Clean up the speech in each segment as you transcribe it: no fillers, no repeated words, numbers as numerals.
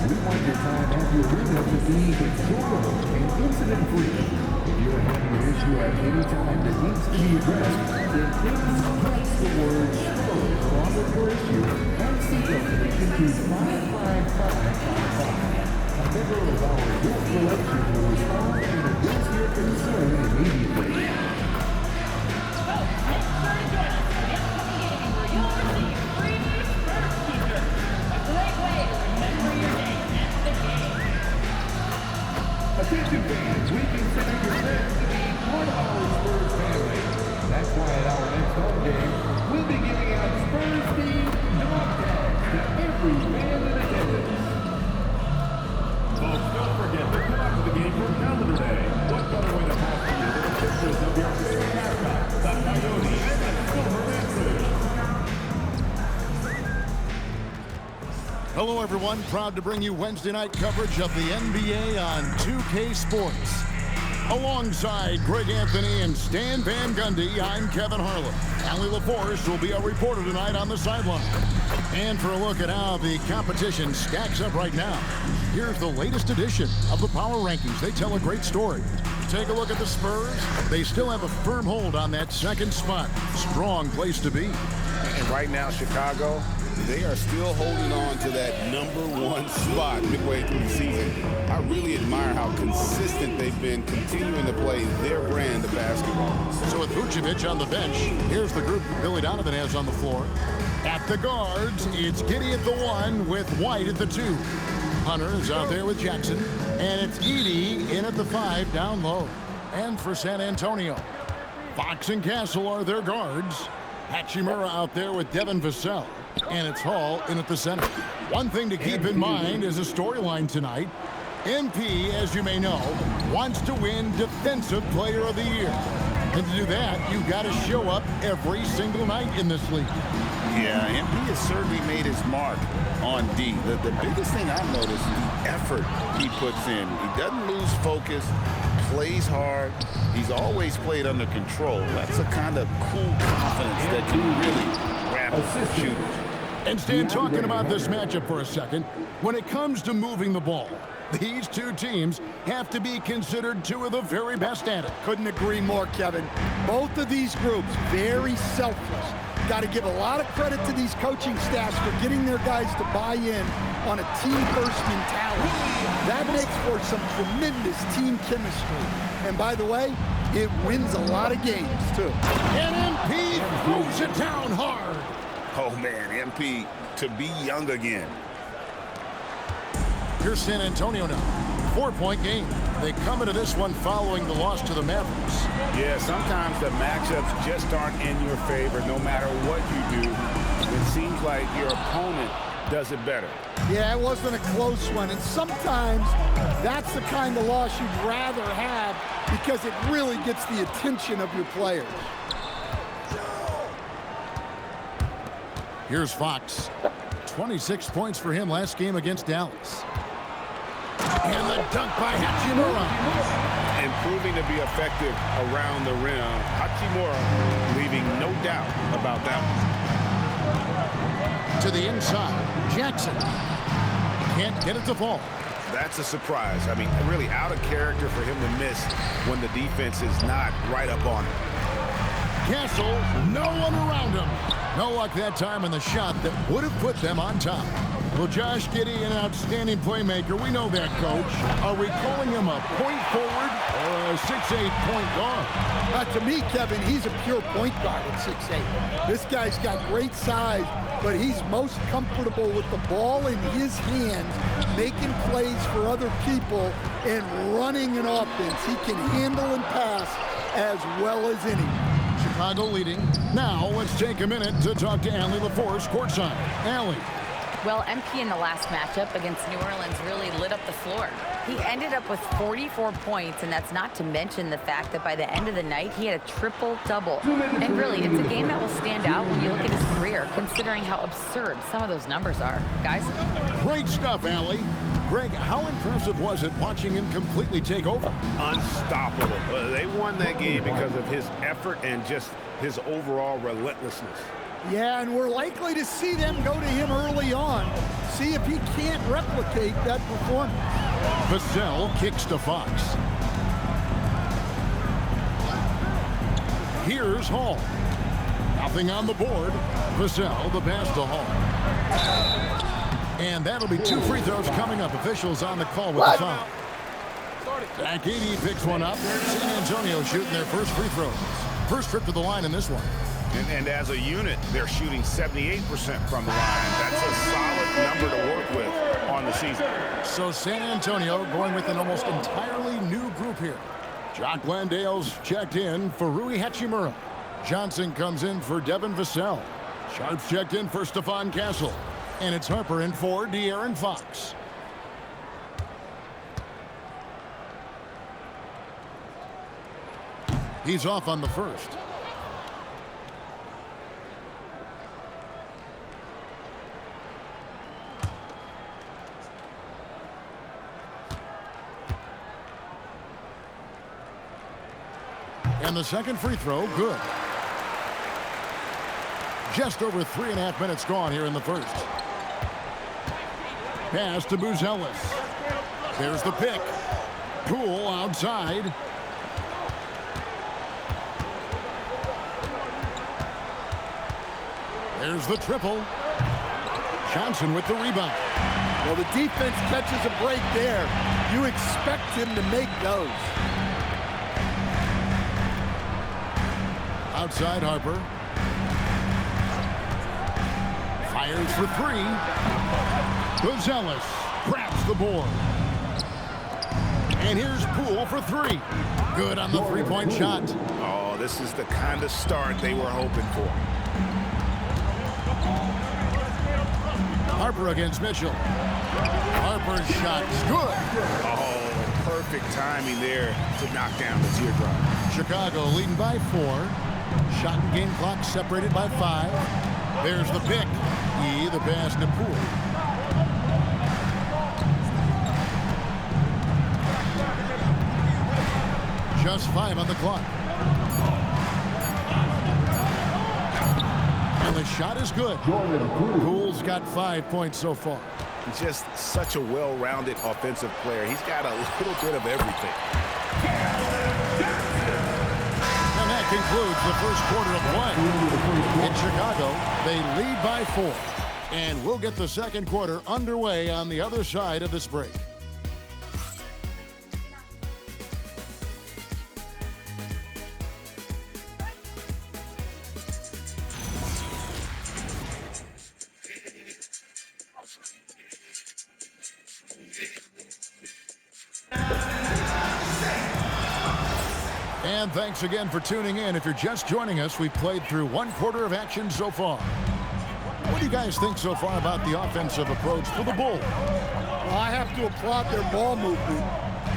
We want your time at the arena to be enjoyable and incident-free. If you're having an issue at any time that needs to be addressed, then please text the word SPURS along with your issue and seek information to 55555. A member of our guest collection will respond and address your concern immediately. Attention fans, we consider yourselves to be part of our Spurs family. That's why at our next home game, we'll be giving out Spurs-themed dog tags to every fan in attendance. Folks, don't forget to come out to the game for Calendar Day. What better way to pass the little pictures of your favorite mascot, the Coyote and the Silver Manfred. Hello, everyone. Proud to bring you Wednesday night coverage of the NBA on 2K Sports. Alongside Greg Anthony and Stan Van Gundy, I'm Kevin Harlan. Allie LaForce will be our reporter tonight on the sideline. And for a look at how the competition stacks up right now, here's the latest edition of the Power Rankings. They tell a great story. Take a look at the Spurs. They still have a firm hold on that second spot. Strong place to be. And right now, Chicago, they are still holding on to that #1 spot midway through the season. I really admire how consistent they've been continuing to play their brand of basketball. So with Vucevic on the bench, here's the group Billy Donovan has on the floor. At the guards, it's Giddey at the 1 with White at the 2. Hunter is out there with Jackson. And it's Edey in at the 5 down low. And for San Antonio, Fox and Castle are their guards. Hachimura out there with Devin Vassell. And it's Hall in at the center. One thing to keep in mind is a storyline tonight. MP, as you may know, wants to win Defensive Player of the Year. And to do that, you've got to show up every single night in this league. Yeah, MP has certainly made his mark on D. The biggest thing I've noticed is the effort he puts in. He doesn't lose focus, plays hard. He's always played under control. That's a kind of cool confidence that can really grab a shooter. And Stan, talking about this matchup for a second, when it comes to moving the ball, these two teams have to be considered two of the very best at it. Couldn't agree more, Kevin. Both of these groups, very selfless. Got to give a lot of credit to these coaching staffs for getting their guys to buy in on a team-first mentality. That makes for some tremendous team chemistry. And by the way, it wins a lot of games, too. And MP throws it down hard. Oh, man, MP to be young again. Here's San Antonio now. 4-point game. They come into this one following the loss to the Mavericks. Yeah, sometimes the matchups just aren't in your favor no matter what you do. It seems like your opponent does it better. Yeah, it wasn't a close one. And sometimes that's the kind of loss you'd rather have because it really gets the attention of your players. Here's Fox. 26 points for him last game against Dallas. And the dunk by Hachimura. And proving to be effective around the rim. Hachimura leaving no doubt about that one. To the inside, Jackson. Can't get it to fall. That's a surprise. I mean, really out of character for him to miss when the defense is not right up on him. Castle, no one around him. No luck that time on the shot that would have put them on top. Well, Josh Giddey, an outstanding playmaker. We know that, Coach. Are we calling him a point forward or a 6'8" point guard? To me, Kevin, he's a pure point guard at 6'8". This guy's got great size, but he's most comfortable with the ball in his hands, making plays for other people and running an offense. He can handle and pass as well as anyone. Chicago leading. Now let's take a minute to talk to Allie LaForce courtside. Allie. Well, MP in the last matchup against New Orleans really lit up the floor. He ended up with 44 points, and that's not to mention the fact that by the end of the night, he had a triple-double. And really, it's a game that will stand out when you look at his career, considering how absurd some of those numbers are. Guys? Great stuff, Allie. Greg, how impressive was it watching him completely take over? Unstoppable. They won that game because of his effort and just his overall relentlessness. Yeah, and we're likely to see them go to him early on. See if he can't replicate that performance. Vassell kicks to Fox. Here's Hall. Nothing on the board. Vassell, the pass to Hall. And that'll be 2 free throws coming up. Officials on the call with the foul. Zach Edey picks one up. San Antonio shooting their first free throws. First trip to the line in this one. And as a unit, they're shooting 78% from the line. That's a solid number to work with on the season. So San Antonio going with an almost entirely new group here. Jock Landale's checked in for Rui Hachimura. Johnson comes in for Devin Vassell. Sharp's checked in for Stephon Castle. And it's Harper in for De'Aaron Fox. He's off on the first. And the second free throw, good. Just over 3.5 minutes gone here in the first. Pass to Buzelis. There's the pick. Poole outside. There's the triple. Johnson with the rebound. Well, the defense catches a break there. You expect him to make those. Outside Harper. Fires for 3. Buzelis grabs the board. And here's Poole for 3. Good on the three-point shot. Oh, this is the kind of start they were hoping for. Harper against Mitchell. Harper's shot is good. Oh, perfect timing there to knock down the teardrop. Chicago leading by 4. Shot and game clock separated by 5. There's the pick. The pass to Poole. Just 5 on the clock. And the shot is good. Poole's got 5 points so far. He's just such a well-rounded offensive player. He's got a little bit of everything. And that concludes the first quarter of play. In Chicago, they lead by 4. And we'll get the second quarter underway on the other side of this break. And thanks again for tuning in. If you're just joining us, we've played through 1 quarter of action so far. What do you guys think so far about the offensive approach for the Bulls? Well, I have to applaud their ball movement.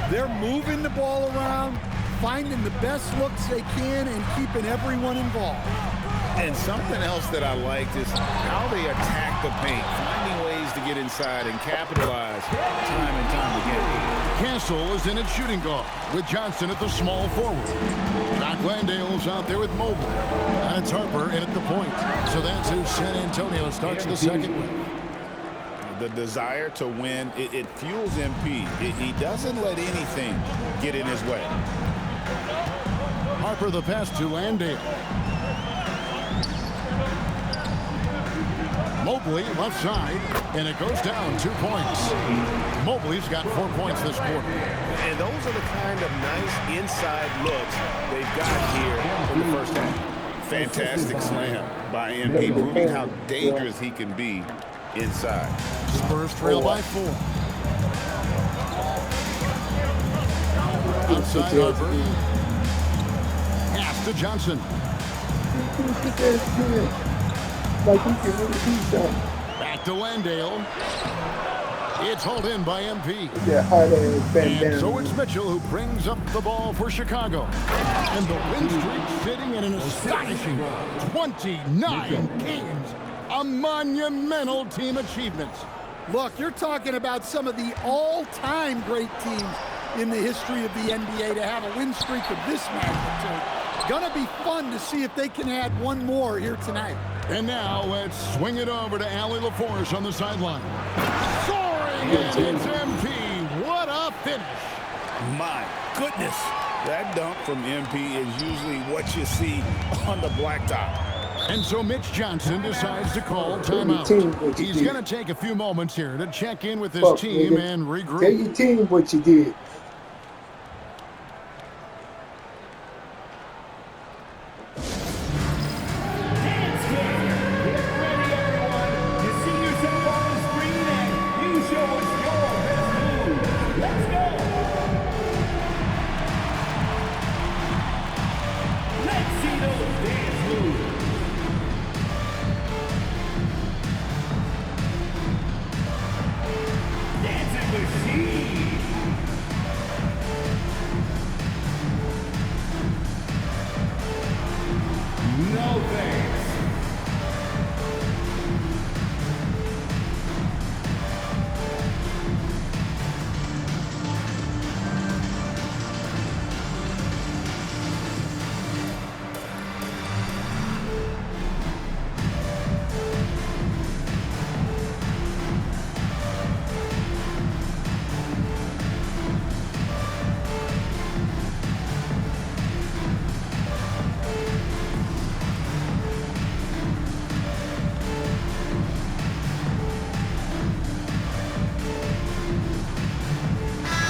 They're moving the ball around, finding the best looks they can, and keeping everyone involved. And something else that I liked is how they attack the paint, finding ways to get inside and capitalize time and time again. Castle is in at shooting guard with Johnson at the small forward. Jock Landale's out there with Mobley. And it's Harper in at the point. So that's who San Antonio starts the second with. The desire to win, it fuels MP. He doesn't let anything get in his way. Harper the pass to Landale. Mobley left side, and it goes down 2 points. Mobley's got 4 points this quarter. And those are the kind of nice inside looks they've got here in the first half. Fantastic slam by MP, proving how dangerous he can be inside. Spurs trail by 4. Outside Harper. Pass to Johnson. Back to Landale. It's hauled in by MP. And so it's Mitchell who brings up the ball for Chicago. And the win streak sitting at an astonishing 29 games. A monumental team achievement. Look, you're talking about some of the all-time great teams in the history of the NBA to have a win streak of this magnitude. Gonna be fun to see if they can add one more here tonight. And now let's swing it over to Allie LaForce on the sideline. Soaring, and it's MP. What a finish. My goodness. That dunk from MP is usually what you see on the blacktop. And so Mitch Johnson decides to call timeout. He's going to take a few moments here to check in with his team and regroup. Tell your team what you did.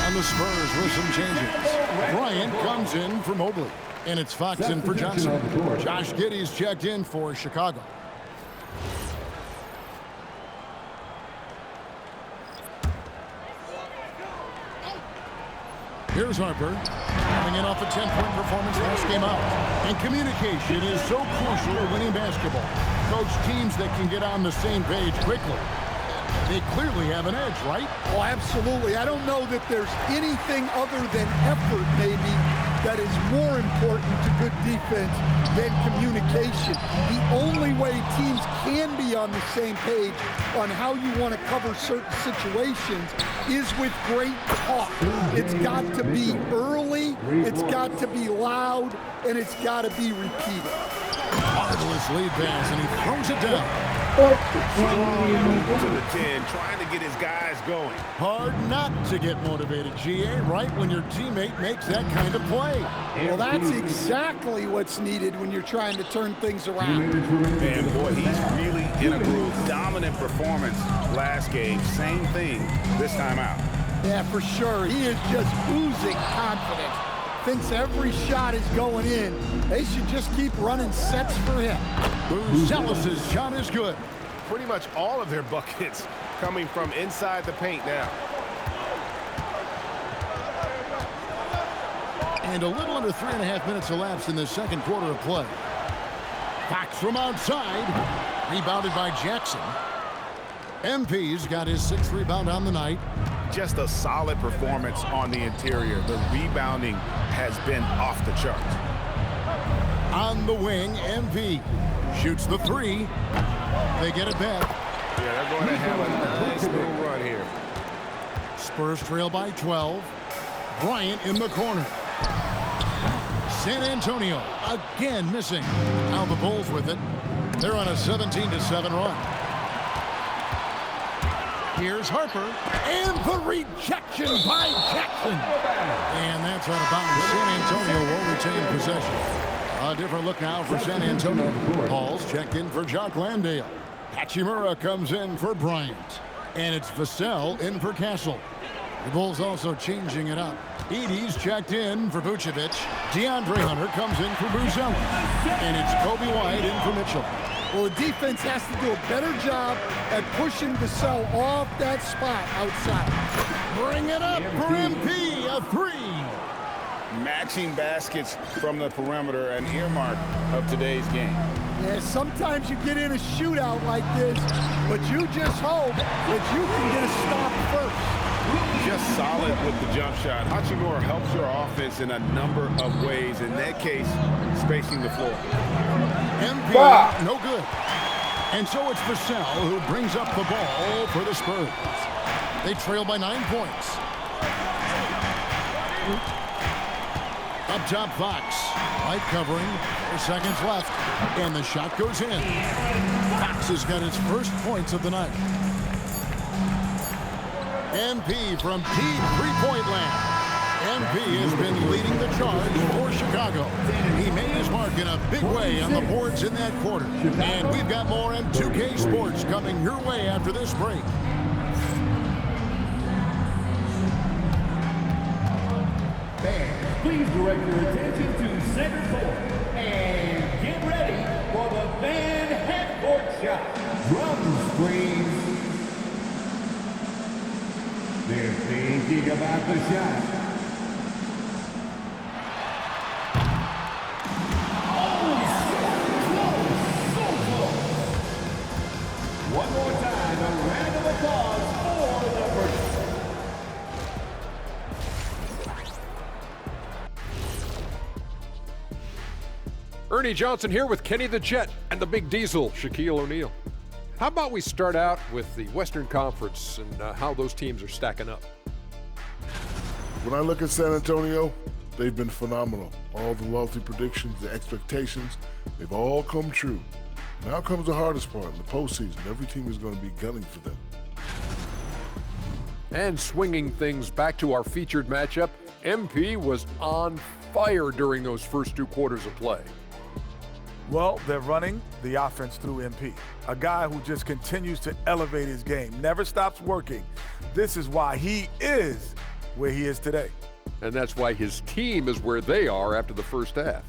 The Spurs with some changes. Bryant comes in for Mobley. And it's Fox in for Johnson. Josh Giddey's checked in for Chicago. Here's Harper, coming in off a 10-point performance last game out. And communication is so crucial to winning basketball. Coach, teams that can get on the same page quickly, they clearly have an edge, right? Oh, absolutely. I don't know that there's anything other than effort, maybe, that is more important to good defense than communication. The only way teams can be on the same page on how you want to cover certain situations is with great talk. It's got to be early, it's got to be loud, and it's got to be repeated. Marvelous lead pass, and he throws it down. To the 10, trying to get his guys going. Hard not to get motivated, GA, right when your teammate makes that kind of play. Well, that's exactly what's needed when you're trying to turn things around. And boy, he's really in a groove. Dominant performance last game. Same thing this time out. Yeah, for sure. He is just oozing confidence. Thinks every shot is going in. They should just keep running sets for him. Buzelis' shot is good. Pretty much all of their buckets coming from inside the paint now. And a little under 3.5 minutes elapsed in the second quarter of play. Fox from outside. Rebounded by Jackson. MP's got his 6th rebound on the night. Just a solid performance on the interior. The rebounding has been off the charts. On the wing, MP shoots the 3. They get it back. Yeah, they're going to have a nice little run here. Spurs trail by 12. Bryant in the corner. San Antonio again missing. Now the Bulls with it. They're on a 17-7 run. Here's Harper, and the rejection by Jackson. And that's out of bounds. San Antonio will retain possession. A different look now for San Antonio. Paul's checked in for Jock Landale. Hachimura comes in for Bryant. And it's Vassell in for Castle. The Bulls also changing it up. Edey's checked in for Vucevic. DeAndre Hunter comes in for Buzelis. And it's Kobe White in for Mitchell. Well, the defense has to do a better job at pushing Vassell off that spot outside. Bring it up for MP, a 3. Matching baskets from the perimeter, an earmark of today's game. Yeah, sometimes you get in a shootout like this, but you just hope that you can get a stop first. Just solid with the jump shot. Hachimura helps your offense in a number of ways. In that case, spacing the floor. MP, no good. And so it's Vassell who brings up the ball for the Spurs. They trail by 9 points. Up top, Fox. Light covering. 4 seconds left. And the shot goes in. Fox has got his first points of the night. MP from deep three-point land. MP has been leading the charge for Chicago. He made his mark in a big way on the boards in that quarter. And we've got more M2K Sports coming your way after this break. Fans, please direct your attention to center court and get ready for the fan half-court shot. Drum screens. They're thinking about the shot. One more time, a round of applause for the first. Ernie Johnson here with Kenny the Jet and the Big Diesel, Shaquille O'Neal. How about we start out with the Western Conference and how those teams are stacking up? When I look at San Antonio, they've been phenomenal. All the lofty predictions, the expectations, they've all come true. Now comes the hardest part, in the postseason. Every team is going to be gunning for them. And swinging things back to our featured matchup, MP was on fire during those first 2 quarters of play. Well, they're running the offense through MP, a guy who just continues to elevate his game, never stops working. This is why he is where he is today. And that's why his team is where they are after the first half.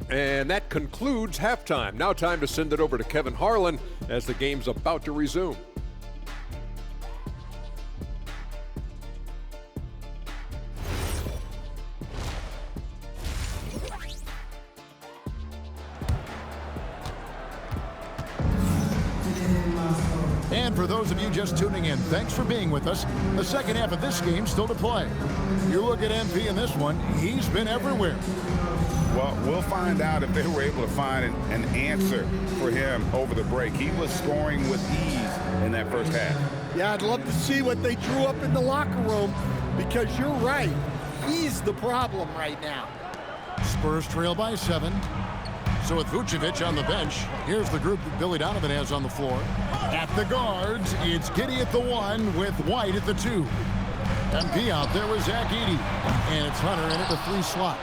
And that concludes halftime. Now time to send it over to Kevin Harlan as the game's about to resume. And for those of you just tuning in, thanks for being with us. The second half of this game still to play. You look at MP in this one, he's been everywhere. Well, we'll find out if they were able to find an answer for him over the break. He was scoring with ease in that first half. Yeah, I'd love to see what they drew up in the locker room, because you're right. He's the problem right now. Spurs trail by 7. So with Vucevic on the bench, here's the group that Billy Donovan has on the floor. At the guards, it's Giddey at the 1 with White at the 2. MP out there with Zach Edey. And it's Hunter in at the 3 slot.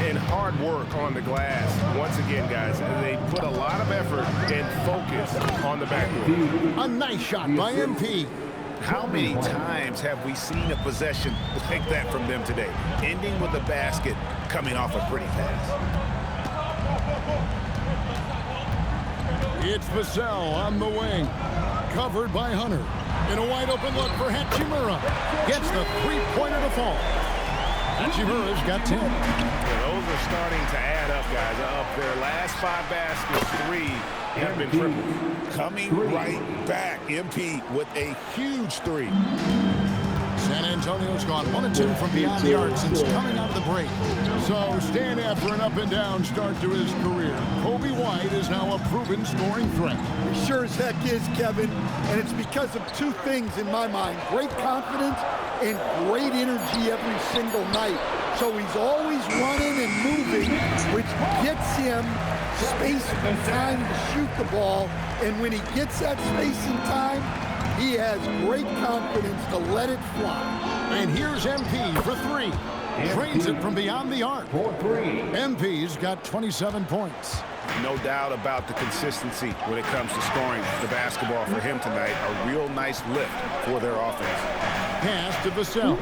And hard work on the glass. Once again, guys, they put a lot of effort and focus on the backboard. A nice shot by MP. How many times have we seen a possession like that from them today? Ending with a basket, coming off a pretty pass. It's Vassell on the wing. Covered by Hunter. In a wide open look for Hachimura. Gets the 3-pointer to fall. Hachimura's got 10. Yeah, those are starting to add up, guys. Of their last 5 baskets, 3 have been tripled. Coming right back, MP with a huge 3. San Antonio's gone 1 of 2 from beyond the arc since coming out of the break. So stand after an up-and-down start to his career. Kobe White is now a proven scoring threat. He sure as heck is, Kevin, and it's because of 2 things in my mind. Great confidence and great energy every single night. So he's always running and moving, which gets him space and time to shoot the ball. And when he gets that space and time, he has great confidence to let it fly. And here's MP for 3. Drains it from beyond the arc. MP's got 27 points. No doubt about the consistency when it comes to scoring the basketball for him tonight. A real nice lift for their offense. Pass to Vassell.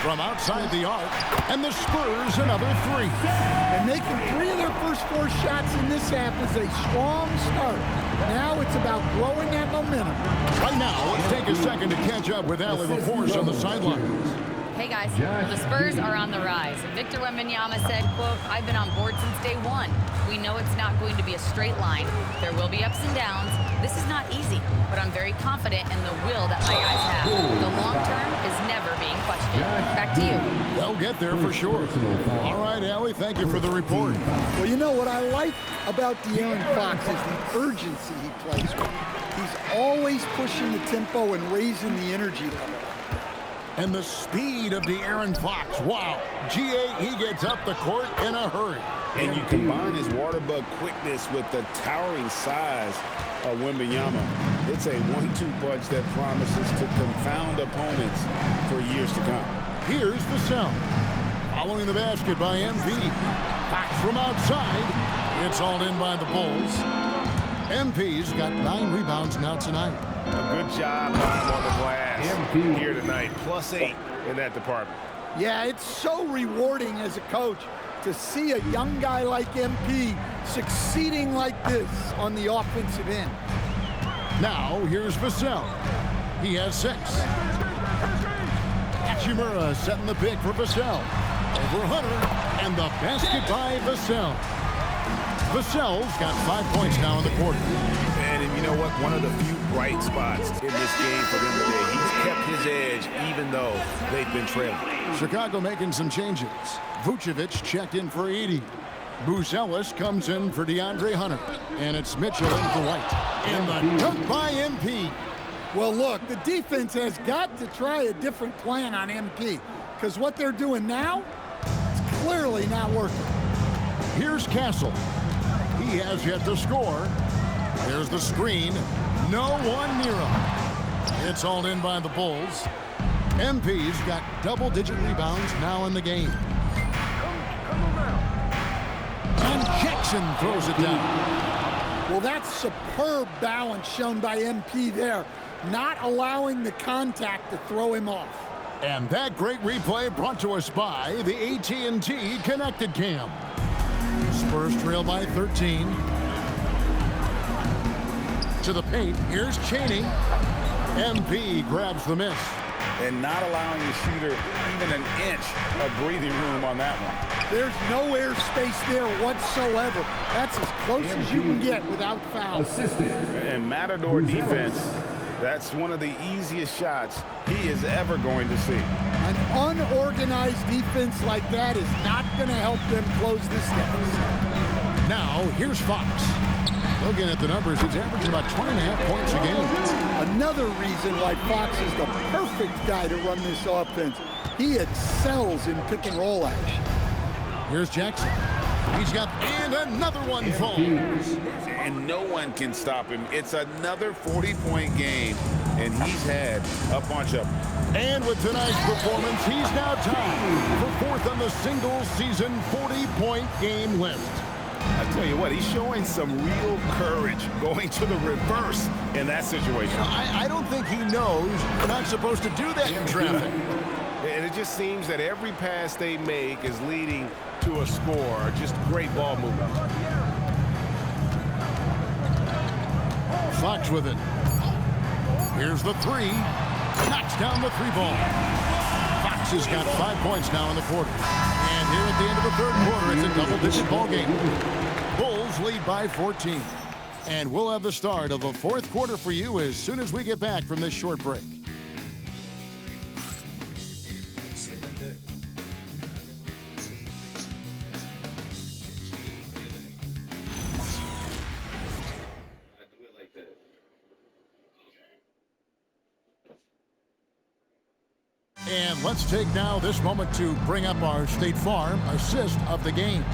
From outside the arc, and the Spurs another 3. And making 3 of their first 4 shots in this half is a strong start. Now it's about growing that momentum. Right now, let's take a second to catch up with Allie LaForce on the sidelines. Hey guys, the Spurs are on the rise. Victor Wembanyama said, quote, "I've been on board since day one. We know it's not going to be a straight line. There will be ups and downs. This is not easy, but I'm very confident in the will that my guys have. The long term is never being questioned." Back to you. They'll get there for sure. All right, Allie, thank you for the report. Well, you know what I like about De'Aaron Fox is the urgency he plays with. He's always pushing the tempo and raising the energy level. And the speed of De'Aaron Fox. Wow. GA, he gets up the court in a hurry. And you combine his water bug quickness with the towering size of Wembanyama. It's a 1-2 punch that promises to confound opponents for years to come. Here's Vassell. Following the basket by MP. Fox from outside. It's all in by the Bulls. MP's got 9 rebounds now tonight. A good job by him on the glass here tonight. +8 in that department. Yeah, it's so rewarding as a coach to see a young guy like MP succeeding like this on the offensive end. Now, here's Vassell. He has 6. Hachimura setting the pick for Vassell. Over Hunter, and the basket by Vassell. Vassell's got 5 points now in the quarter. And you know what? One of the few bright spots in this game for them today. He's kept his edge even though they've been trailing. Chicago making some changes. Vucevic checked in for 80. Booz Ellis comes in for DeAndre Hunter. And it's Mitchell in for White. And the dunk by MP. Well, look, the defense has got to try a different plan on MP because what they're doing now is clearly not working. Here's Castle. He has yet to score. There's the screen. No one near him. It's all in by the Bulls. MP's got double-digit rebounds now in the game. And Jackson throws it down. Well, that's superb balance shown by MP there, not allowing the contact to throw him off. And that great replay brought to us by the AT&T Connected Cam. Spurs trail by 13. To the paint, here's Chaney. MP grabs the miss. And not allowing the shooter even an inch of breathing room on that one. There's no air space there whatsoever. That's as close as you can get without foul. And Matador defense, that's one of the easiest shots he is ever going to see. An unorganized defense like that is not going to help them close this deficit. Now, here's Fox. Looking at the numbers, he's averaging about 20.5 points a game. Another reason why Fox is the perfect guy to run this offense. He excels in pick and roll action. Here's Jackson. He's got, and another one falls. And no one can stop him. It's another 40-point game, and he's had a bunch of them. And with tonight's performance, he's now tied for 4th on the single-season 40-point game list. I tell you what, he's showing some real courage going to the reverse in that situation. I don't think he knows you're not supposed to do that in traffic. And it just seems that every pass they make is leading to a score. Just great ball movement. Fox with it. Here's the 3. Knocks down the 3-ball. Fox has got 5 points now in the quarter. And here at the end of the 3rd quarter, it's a double-digit ball game. Bulls lead by 14. And we'll have the start of the 4th quarter for you as soon as we get back from this short break. And let's take now this moment to bring up our State Farm assist of the game.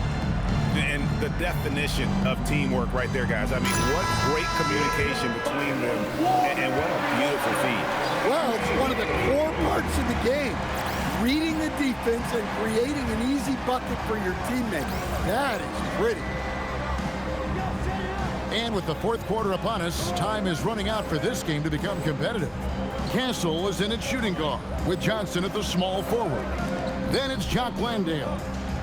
And the definition of teamwork right there, guys. I mean, what great communication between them, and what a beautiful feed. Well, it's one of the core parts of the game. Reading the defense and creating an easy bucket for your teammate. That is pretty. And with the 4th quarter upon us, time is running out for this game to become competitive. Castle is in at shooting guard with Johnson at the small forward. Then it's Jock Landale.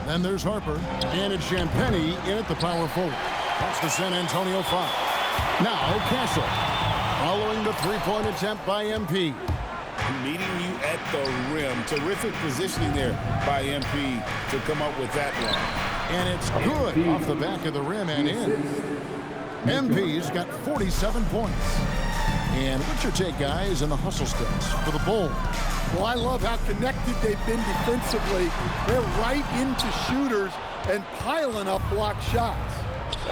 Then there's Harper. And it's Champagny in at the power forward. That's the San Antonio Fox. Now Castle. Following the 3-point attempt by MP. Meeting you at the rim. Terrific positioning there by MP to come up with that one. And it's good off the back of the rim and in. MP's got 47 points. And what's your take, guys, in the hustle sticks for the Bulls? Well, I love how connected they've been defensively. They're right into shooters and piling up block shots.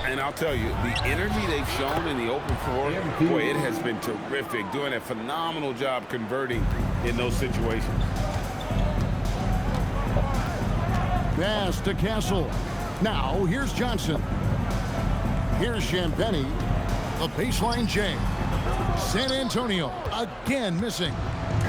And I'll tell you, the energy they've shown in the open floor, boy, it has been terrific. Doing a phenomenal job converting in those situations. Pass to Castle. Now, here's Johnson. Here's Champagny. The baseline J. San Antonio again missing.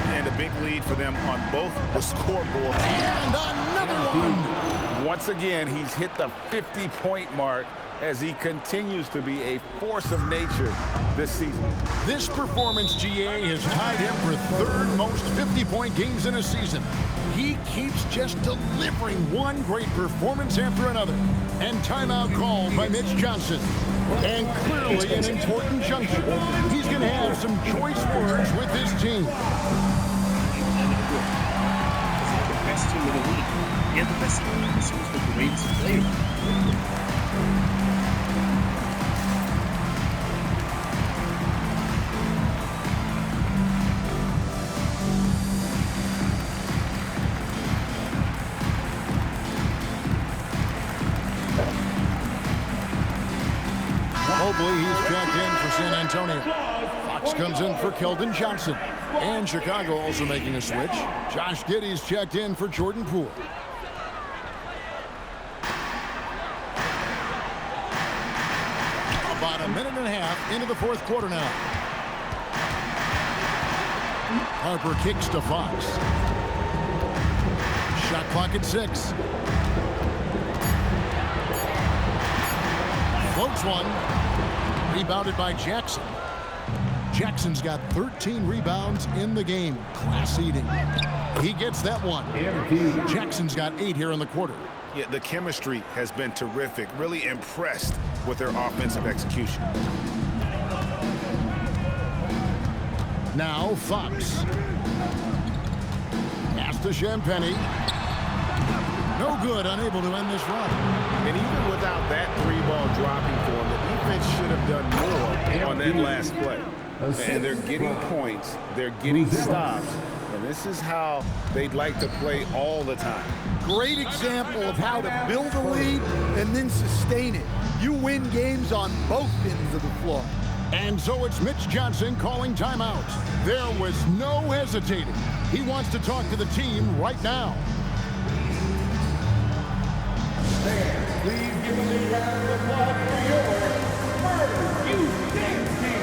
And a big lead for them on both the scoreboard. And another one. Once again, he's hit the 50-point mark as he continues to be a force of nature this season. This performance, GA, has tied him for third most 50-point games in a season. He keeps just delivering one great performance after another. And timeout called by Mitch Johnson. And clearly an important juncture. He's going to have some choice words with his team. The best team in the league. And the best team with the greatest player. Mobley, he's checked in for San Antonio. Fox comes in for Keldon Johnson. And Chicago also making a switch. Josh Giddey's checked in for Jordan Poole. About a minute and a half into the fourth quarter now. Harper kicks to Fox. Shot clock at 6. Floats one. Rebounded by Jackson. Jackson's got 13 rebounds in the game. Class eating. He gets that one. Jackson's got 8 here in the quarter. Yeah, the chemistry has been terrific. Really impressed with their offensive execution. Now Fox. Pass to Champagny. No good, unable to end this run. And even without that 3-ball dropping for him, the defense should have done more on that last play. And they're getting points, they're getting stops, and this is how they'd like to play all the time. Great example of how to build a lead and then sustain it. You win games on both ends of the floor. And so it's Mitch Johnson calling timeouts. There was no hesitating. He wants to talk to the team right now. Please give a big round of applause for your Spurs Youth Dance Team.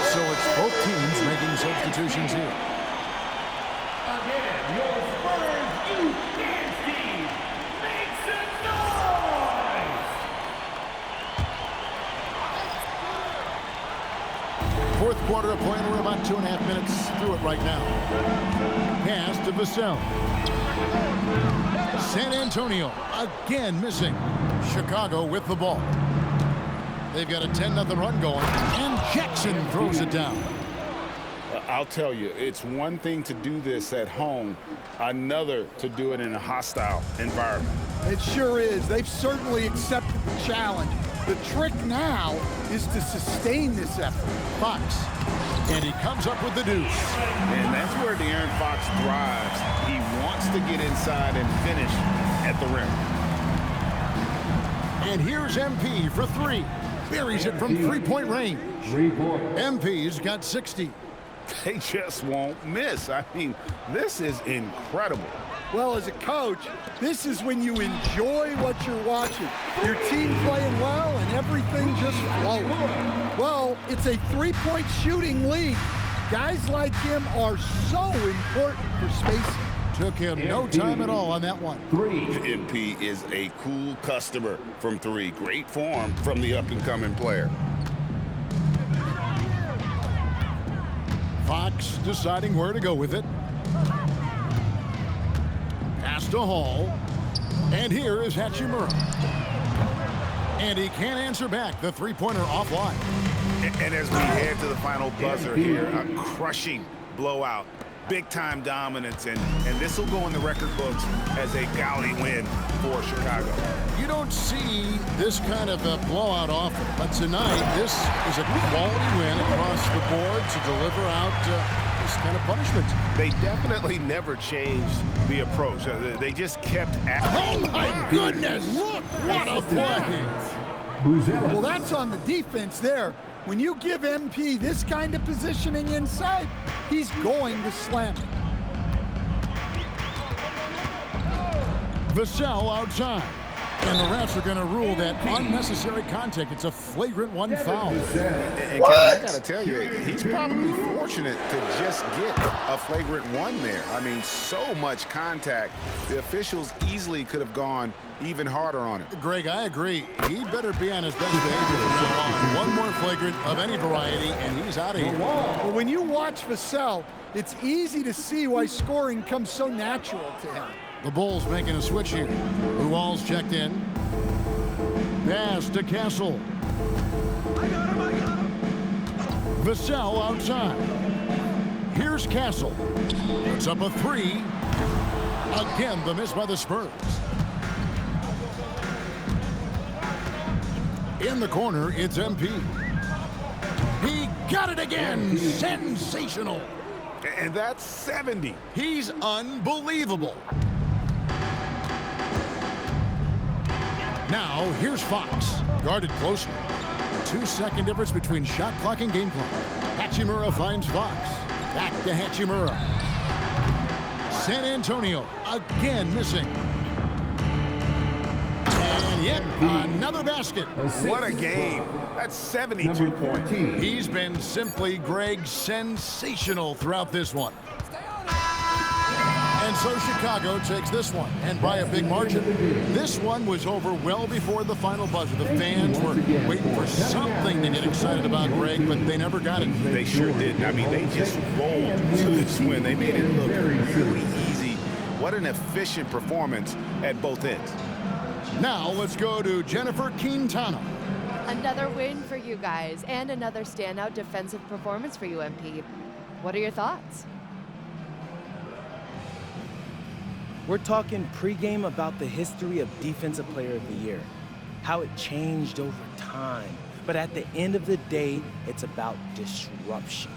So it's both teams making substitutions here. Again, your Spurs Youth Dance Team. Make some noise! Fourth quarter of play, and we're about 2.5 minutes through it right now. Pass to Vassell. San Antonio again missing. Chicago with the ball. They've got a 10-0 run going, and Jackson throws it down. I'll tell you, it's one thing to do this at home, another to do it in a hostile environment. It sure is. They've certainly accepted the challenge. The trick now is to sustain this effort. Fox, and he comes up with the deuce. And that's where De'Aaron Fox thrives. He wants to get inside and finish at the rim. And here's MP for three. Buries it from three-point range. MP's got 60. They just won't miss. I mean, this is incredible. Well, as a coach, this is when you enjoy what you're watching. Your team playing well and everything just flowing. Well, it's a three-point shooting league. Guys like him are so important for spacing. Took him no time at all on that one. MP is a cool customer from three. Great form from the up-and-coming player. Fox deciding where to go with it. Pass to Hall. And here is Hachimura. And he can't answer back. The three-pointer offline. And as we head to the final buzzer here, a crushing blowout. Big-time dominance, and this will go in the record books as a gaudy win for Chicago. You don't see this kind of a blowout often, but tonight this is a quality win across the board to deliver out this kind of punishment. They definitely never changed the approach. They just kept at it. Oh, my goodness! Look, what a play! Well, that's on the defense there. When you give MP this kind of positioning inside, he's going to slam it. Vassell outside. And the refs are going to rule that unnecessary contact. It's a flagrant one foul. And Kevin, I got to tell you, he's probably fortunate to just get a flagrant one there. I mean, so much contact. The officials easily could have gone even harder on it. Greg, I agree. He better be on his best behavior from now on. One more flagrant of any variety, and he's out of here. Well, when you watch Vassell, it's easy to see why scoring comes so natural to him. The Bulls making a switch here. Luol's checked in. Pass to Castle. Vassell outside. Here's Castle. Puts up a three. Again, the miss by the Spurs. In the corner, it's MP. He got it again. Sensational. And that's 70. He's unbelievable. Now, here's Fox. Guarded closely. 2-second difference between shot clock and game clock. Hachimura finds Fox. Back to Hachimura. San Antonio again missing. And yet another basket. What a game. That's 72 points. He's been simply, Greg, sensational throughout this one. And so Chicago takes this one, and by a big margin. This one was over well before the final buzzer. The fans were waiting for something to get excited about, Greg, but they never got it. They sure didn't. I mean, they just rolled to this win. They made it look really easy. What an efficient performance at both ends. Now let's go to Jennifer Quintana. Another win for you guys, and another standout defensive performance for you, MP. What are your thoughts? We're talking pregame about the history of Defensive Player of the Year, how it changed over time. But at the end of the day, it's about disruption.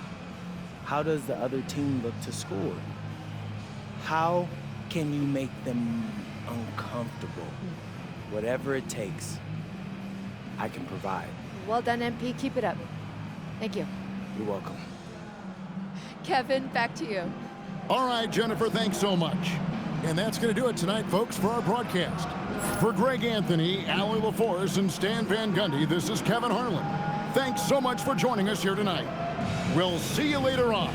How does the other team look to score? How can you make them uncomfortable? Whatever it takes, I can provide. Well done, MP. Keep it up. Thank you. You're welcome. Kevin, back to you. All right, Jennifer, thanks so much. And that's going to do it tonight, folks, for our broadcast. For Greg Anthony, Allie LaForce, and Stan Van Gundy, this is Kevin Harlan. Thanks so much for joining us here tonight. We'll see you later on.